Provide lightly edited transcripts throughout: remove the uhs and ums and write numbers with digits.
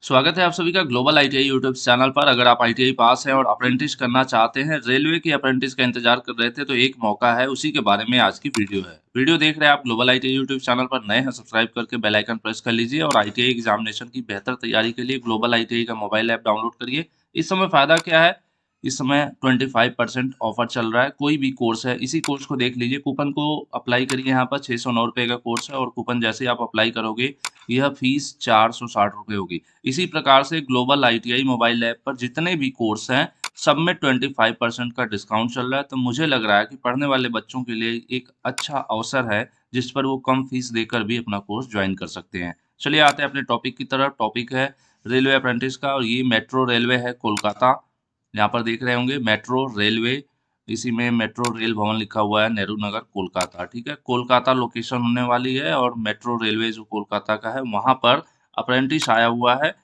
स्वागत है आप सभी का ग्लोबल आईटीआई यूट्यूब चैनल पर। अगर आप आईटीआई पास हैं और अप्रेंटिस करना चाहते हैं, रेलवे की अप्रेंटिस का इंतजार कर रहे थे, तो एक मौका है। उसी के बारे में आज की वीडियो है। वीडियो देख रहे हैं आप ग्लोबल आईटीआई यूट्यूब चैनल पर नए हैं, सब्सक्राइब करके बेल आइकन प्रेस कर लीजिए और आईटीआई एग्जामिनेशन की बेहतर तैयारी के लिए ग्लोबल आईटीआई का मोबाइल ऐप डाउनलोड करिए। इस समय फायदा क्या है, इस समय 25% ऑफर चल रहा है। कोई भी कोर्स है, इसी कोर्स को देख लीजिए। कूपन को अप्लाई करिए। यहाँ पर 609 रुपये का कोर्स है और कूपन जैसे ही आप अप्लाई करोगे, यह फीस 460 रुपये होगी। इसी प्रकार से ग्लोबल आईटीआई मोबाइल ऐप पर जितने भी कोर्स हैं, सब में 25% का डिस्काउंट चल रहा है। तो मुझे लग रहा है कि पढ़ने वाले बच्चों के लिए एक अच्छा अवसर है, जिस पर वो कम फीस देकर भी अपना कोर्स ज्वाइन कर सकते हैं। चलिए आते हैं अपने टॉपिक की तरफ। टॉपिक है रेलवे अप्रेंटिस का और ये मेट्रो रेलवे है कोलकाता। यहाँ पर देख रहे होंगे मेट्रो रेलवे, इसी में मेट्रो रेल भवन लिखा हुआ है, नेहरू नगर कोलकाता। ठीक है, कोलकाता लोकेशन होने वाली है और मेट्रो रेलवे जो कोलकाता का है वहां पर अप्रेंटिस आया हुआ है।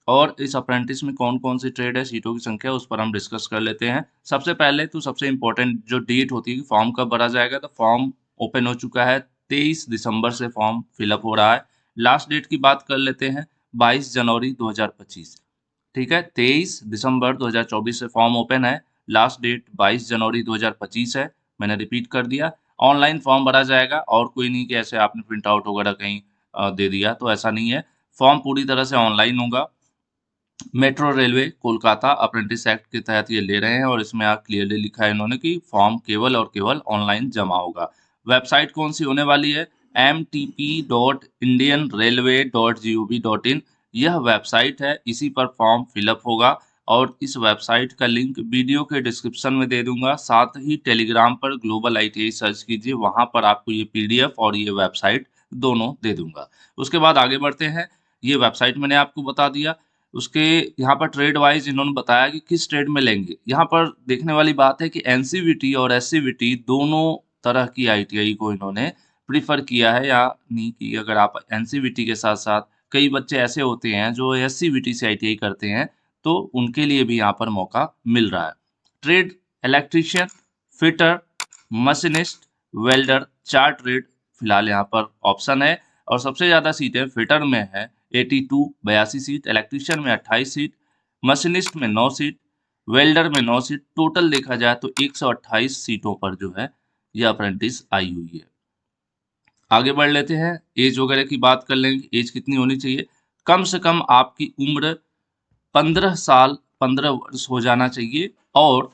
और इस अप्रेंटिस में कौन कौन सी ट्रेड है, सीटों की संख्या, उस पर हम डिस्कस कर लेते हैं। सबसे पहले तो सबसे इम्पोर्टेंट जो डेट होती है, फॉर्म कब भरा जाएगा, तो फॉर्म ओपन हो चुका है। 23 दिसंबर से फॉर्म फिलअप हो रहा है। लास्ट डेट की बात कर लेते हैं, 22 जनवरी 2025। ठीक है, 23 दिसंबर 2024 से फॉर्म ओपन है। लास्ट डेट 22 जनवरी 2025 है। मैंने रिपीट कर दिया। ऑनलाइन फॉर्म भरा जाएगा और कोई नहीं कि ऐसे आपने प्रिंट आउट वगैरह कहीं दे दिया, तो ऐसा नहीं है। फॉर्म पूरी तरह से ऑनलाइन होगा। Metro railway Kolkata apprentice act के तहत ये ले रहे हैं और इसमें आप क्लियरली लिखा है इन्होंने कि फॉर्म केवल और केवल ऑनलाइन जमा होगा। वेबसाइट कौन सी होने वाली है, mtp.indianrailway.gov.in, यह वेबसाइट है। इसी पर फॉर्म फिलअप होगा और इस वेबसाइट का लिंक वीडियो के डिस्क्रिप्शन में दे दूंगा। साथ ही टेलीग्राम पर ग्लोबल आईटीआई सर्च कीजिए, वहां पर आपको ये पीडीएफ और ये वेबसाइट दोनों दे दूंगा। उसके बाद आगे बढ़ते हैं। ये वेबसाइट मैंने आपको बता दिया। उसके यहाँ पर ट्रेड वाइज इन्होंने बताया कि किस ट्रेड में लेंगे। यहाँ पर देखने वाली बात है कि एनसीवीटी और एससीवीटी दोनों तरह की आईटीआई को इन्होंने प्रीफर किया है। यानी कि अगर आप एनसीवीटी के साथ साथ कई बच्चे ऐसे होते हैं जो एससीवीटी से आईटीआई करते हैं, तो उनके लिए भी यहाँ पर मौका मिल रहा है। Trade electrician, fitter, machinist, welder, 4 trade फिलहाल यहाँ पर ऑप्शन है। और सबसे ज्यादा सीटें फिटर में है 82 सीट, इलेक्ट्रीशियन में 28 सीट, मशीनिस्ट में 9 सीट, वेल्डर में 9 सीट। टोटल देखा जाए तो 128 सीटों पर जो है यह अप्रेंटिस आई हुई है। आगे बढ़ लेते हैं। एज वगैरह की बात कर लेंगे। एज कितनी होनी चाहिए, कम से कम आपकी उम्र 15 साल 15 वर्ष हो जाना चाहिए और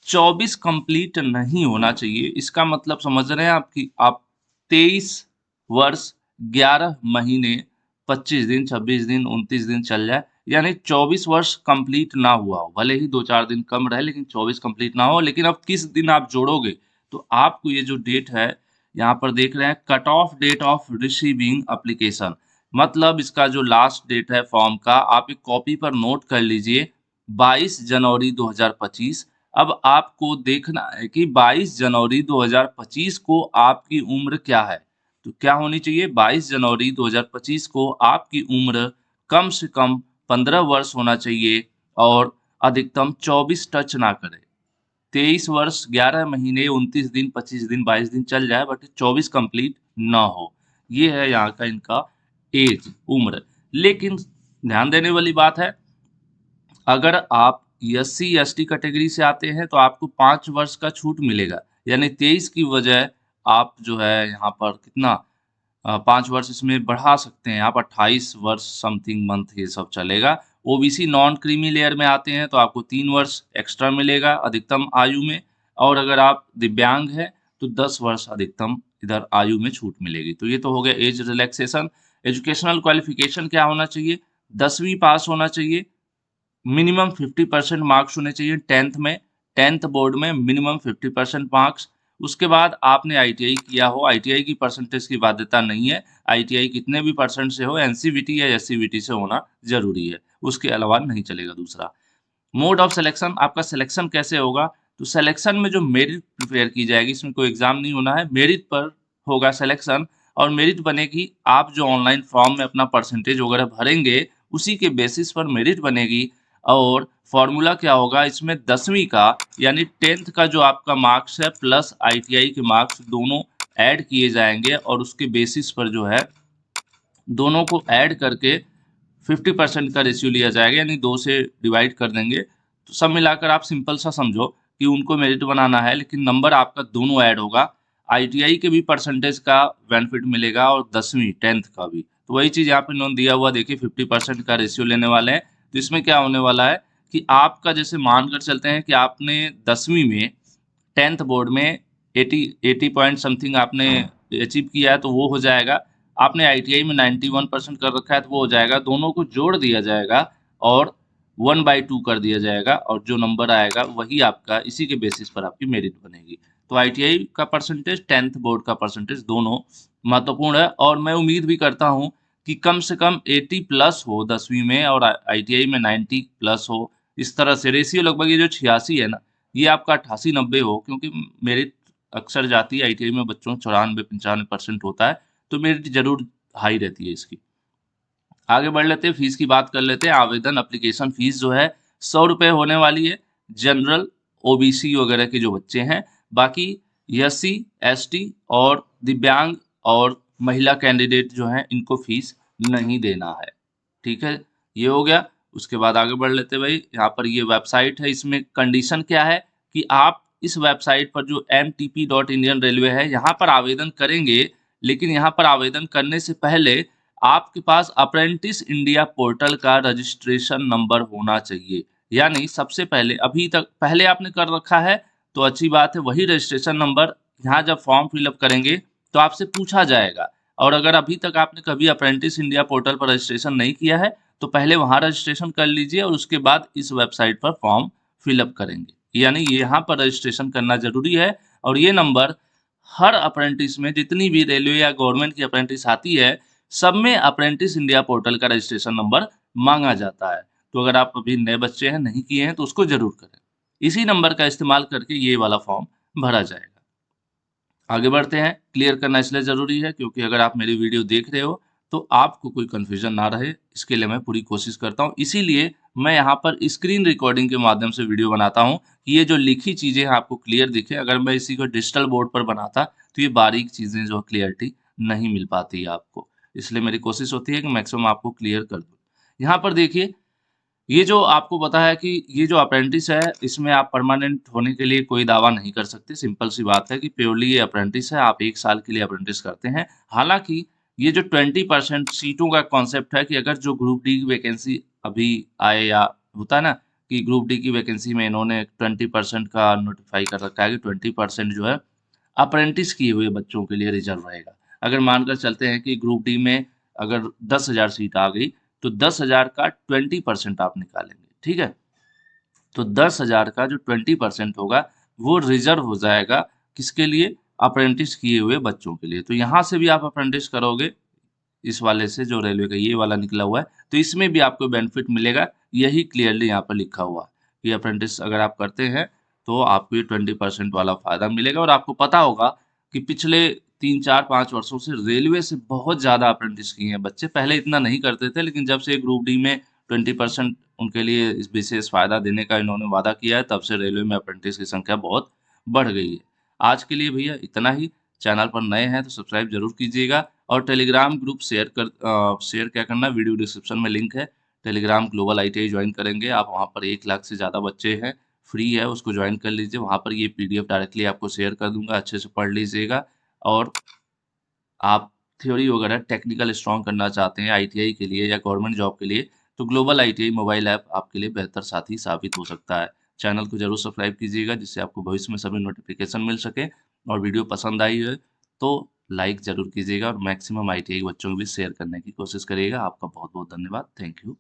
24 कंप्लीट नहीं होना चाहिए। इसका मतलब समझ रहे हैं आपकी, आप 23 वर्ष 11 महीने 25 दिन 26 दिन 29 दिन चल जाए, यानी 24 वर्ष कंप्लीट ना हुआ हो। भले ही 2-4 दिन कम रहे लेकिन 24 कंप्लीट ना हो। लेकिन अब किस दिन आप जोड़ोगे, तो आपको ये जो डेट है यहाँ पर देख रहे हैं, cut off date of receiving application, मतलब इसका जो लास्ट डेट है फॉर्म का, आप एक कॉपी पर नोट कर लीजिए, 22 जनवरी 2025। अब आपको देखना है कि 22 जनवरी 2025 को आपकी उम्र क्या है। तो क्या होनी चाहिए, 22 जनवरी 2025 को आपकी उम्र कम से कम 15 वर्ष होना चाहिए और अधिकतम 24 टच ना करे। 23 वर्ष 11 महीने 29 दिन 25 दिन 22 दिन चल जाए, बट 24 कंप्लीट ना हो। ये है यहाँ का इनका एज, उम्र। लेकिन ध्यान देने वाली बात है, अगर आप SC/ST कैटेगरी से आते हैं तो आपको 5 वर्ष का छूट मिलेगा। यानी 23 की वजह आप जो है यहाँ पर कितना 5 वर्ष इसमें बढ़ा सकते हैं आप, 28 वर्ष समथिंग मंथ ये सब चलेगा। ओबीसी नॉन क्रीमी लेयर में आते हैं तो आपको 3 वर्ष एक्स्ट्रा मिलेगा अधिकतम आयु में। और अगर आप दिव्यांग हैं तो 10 वर्ष अधिकतम इधर आयु में छूट मिलेगी। तो ये तो हो गया एज रिलैक्सेशन। एजुकेशनल क्वालिफिकेशन क्या होना चाहिए, 10वीं पास होना चाहिए, मिनिमम 50% मार्क्स होने चाहिए 10th में, 10th बोर्ड में मिनिमम 50% मार्क्स। उसके बाद आपने आईटीआई किया हो, आईटीआई की परसेंटेज की बाध्यता नहीं है। आईटीआई कितने भी परसेंट से हो, एनसीवीटी या एससीवीटी से होना जरूरी है, उसके अलावा नहीं चलेगा। दूसरा, मोड ऑफ सिलेक्शन, आपका सिलेक्शन कैसे होगा, तो सिलेक्शन में जो मेरिट प्रिपेयर की जाएगी, इसमें कोई एग्जाम नहीं होना है, मेरिट पर होगा सिलेक्शन। और मेरिट बनेगी, आप जो ऑनलाइन फॉर्म में अपना परसेंटेज वगैरह भरेंगे उसी के बेसिस पर मेरिट बनेगी। और फॉर्मूला क्या होगा इसमें, 10वीं का यानी 10th का जो आपका मार्क्स है प्लस आईटीआई के मार्क्स दोनों ऐड किए जाएंगे और उसके बेसिस पर जो है दोनों को ऐड करके 50% का रेशियो लिया जाएगा, यानी 2 से डिवाइड कर देंगे। तो सब मिलाकर आप सिंपल सा समझो कि उनको मेरिट बनाना है, लेकिन नंबर आपका दोनों ऐड होगा। आईटीआई के भी परसेंटेज का बेनिफिट मिलेगा और 10वीं 10th का भी। तो वही चीज़ यहाँ पे इन्होंने दिया हुआ, देखिए 50% का रेशियो लेने वाले हैं। तो इसमें क्या होने वाला है कि आपका जैसे मानकर चलते हैं कि आपने 10वीं में 10th बोर्ड में 80 पॉइंट समथिंग आपने अचीव किया है, तो वो हो जाएगा। आपने आईटीआई में 91% कर रखा है, तो वो हो जाएगा। दोनों को जोड़ दिया जाएगा और 1/2 कर दिया जाएगा, और जो नंबर आएगा वही आपका, इसी के बेसिस पर आपकी मेरिट बनेगी। तो आईटीआई का परसेंटेज, 10th बोर्ड का परसेंटेज, दोनों महत्वपूर्ण है। और मैं उम्मीद भी करता हूँ कि कम से कम 80 प्लस हो 10वीं में, और आईटीआई में 90 प्लस हो। इस तरह से रेशियो लगभग ये जो 86 है ना, ये आपका 88-90 हो, क्योंकि मेरिट अक्सर जाती है आईटीआई में बच्चों 94-95% होता है, तो मेरिट जरूर हाई रहती है इसकी। आगे बढ़ लेते हैं, फीस की बात कर लेते हैं। आवेदन एप्लीकेशन फीस जो है 100 रुपये होने वाली है, जनरल ओबीसी वगैरह के जो बच्चे हैं। बाकी एससी एसटी और दिव्यांग और महिला कैंडिडेट जो हैं, इनको फीस नहीं देना है। ठीक है, ये हो गया। उसके बाद आगे बढ़ लेते हैं भाई। यहाँ पर ये वेबसाइट है, इसमें कंडीशन क्या है कि आप इस वेबसाइट पर जो mtp.indian railway है, यहाँ पर आवेदन करेंगे, लेकिन यहाँ पर आवेदन करने से पहले आपके पास अप्रेंटिस इंडिया पोर्टल का रजिस्ट्रेशन नंबर होना चाहिए। यानी सबसे पहले, अभी तक पहले आपने कर रखा है तो अच्छी बात है, वही रजिस्ट्रेशन नंबर यहाँ जब फॉर्म फिलअप करेंगे तो आपसे पूछा जाएगा। और अगर अभी तक आपने कभी अप्रेंटिस इंडिया पोर्टल पर रजिस्ट्रेशन नहीं किया है, तो पहले वहाँ रजिस्ट्रेशन कर लीजिए और उसके बाद इस वेबसाइट पर फॉर्म फिलअप करेंगे। यानी यहाँ पर रजिस्ट्रेशन करना जरूरी है। और ये नंबर हर अप्रेंटिस में, जितनी भी रेलवे या गवर्नमेंट की अप्रेंटिस आती है, सब में अप्रेंटिस इंडिया पोर्टल का रजिस्ट्रेशन नंबर मांगा जाता है। तो अगर आप अभी नए बच्चे हैं, नहीं किए हैं, तो उसको जरूर करें। इसी नंबर का इस्तेमाल करके ये वाला फॉर्म भरा जाएगा। आगे बढ़ते हैं। क्लियर करना इसलिए ज़रूरी है क्योंकि अगर आप मेरी वीडियो देख रहे हो तो आपको कोई कन्फ्यूजन ना रहे, इसके लिए मैं पूरी कोशिश करता हूँ। इसीलिए मैं यहाँ पर स्क्रीन रिकॉर्डिंग के माध्यम से वीडियो बनाता हूँ कि ये जो लिखी चीज़ें हैं आपको क्लियर दिखे। अगर मैं इसी को डिजिटल बोर्ड पर बनाता तो ये बारीक चीज़ें जो क्लियरिटी नहीं मिल पाती है आपको। इसलिए मेरी कोशिश होती है कि मैक्सिमम आपको क्लियर कर दूँ। यहाँ पर देखिए, ये जो आपको बताया कि ये जो अप्रेंटिस है, इसमें आप परमानेंट होने के लिए कोई दावा नहीं कर सकते। सिंपल सी बात है कि प्योरली ये अप्रेंटिस है, आप 1 साल के लिए अप्रेंटिस करते हैं। हालाँकि ये जो 20% सीटों का कॉन्सेप्ट है कि अगर जो ग्रुप डी की वैकेंसी अभी आए, या होता है ना कि ग्रुप डी की वैकेंसी में इन्होंने 20% का नोटिफ़ाई कर रखा है कि 20% जो है अप्रेंटिस किए हुए बच्चों के लिए रिजर्व रहेगा। अगर मानकर चलते हैं कि ग्रुप डी में अगर 10,000 सीट आ गई, तो 10,000 का 20% आप निकालेंगे, ठीक है? तो 10,000 का जो 20% होगा, वो रिजर्व हो जाएगा किसके लिए? अप्रेंटिस किए हुए बच्चों के लिए। तो यहाँ से भी आप अप्रेंटिस करोगे, इस वाले से जो रेलवे का ये वाला निकला हुआ है, तो इसमें भी आपको बेनिफिट मिलेगा। यही क्लियरली यहाँ पर लिखा हुआ है कि अप्रेंटिस अगर आप करते हैं तो आपको ये 20% वाला फायदा मिलेगा। और आपको पता होगा कि पिछले 3 4 5 वर्षों से रेलवे से बहुत ज़्यादा अप्रेंटिस किए हैं बच्चे। पहले इतना नहीं करते थे, लेकिन जब से ग्रुप डी में 20% उनके लिए इस विशेष फायदा देने का इन्होंने वादा किया है, तब से रेलवे में अप्रेंटिस की संख्या बहुत बढ़ गई है। आज के लिए भैया इतना ही। चैनल पर नए हैं तो सब्सक्राइब जरूर कीजिएगा। और टेलीग्राम ग्रुप शेयर क्या करना, वीडियो डिस्क्रिप्शन में लिंक है। टेलीग्राम ग्लोबल आईटीआई ज्वाइन करेंगे आप, वहाँ पर 1 लाख से ज़्यादा बच्चे हैं, फ्री है, उसको ज्वाइन कर लीजिए। वहाँ पर ये पीडीएफ डायरेक्टली आपको शेयर कर दूंगा, अच्छे से पढ़ लीजिएगा। और आप थ्योरी वगैरह टेक्निकल स्ट्रॉन्ग करना चाहते हैं आईटीआई के लिए या गवर्नमेंट जॉब के लिए, तो ग्लोबल आईटीआई मोबाइल ऐप आपके लिए बेहतर साथी साबित हो सकता है। चैनल को जरूर सब्सक्राइब कीजिएगा, जिससे आपको भविष्य में सभी नोटिफिकेशन मिल सके। और वीडियो पसंद आई है तो लाइक ज़रूर कीजिएगा, और मैक्सिमम आईटीआई बच्चों को भी शेयर करने की कोशिश करिएगा। आपका बहुत बहुत धन्यवाद। Thank you.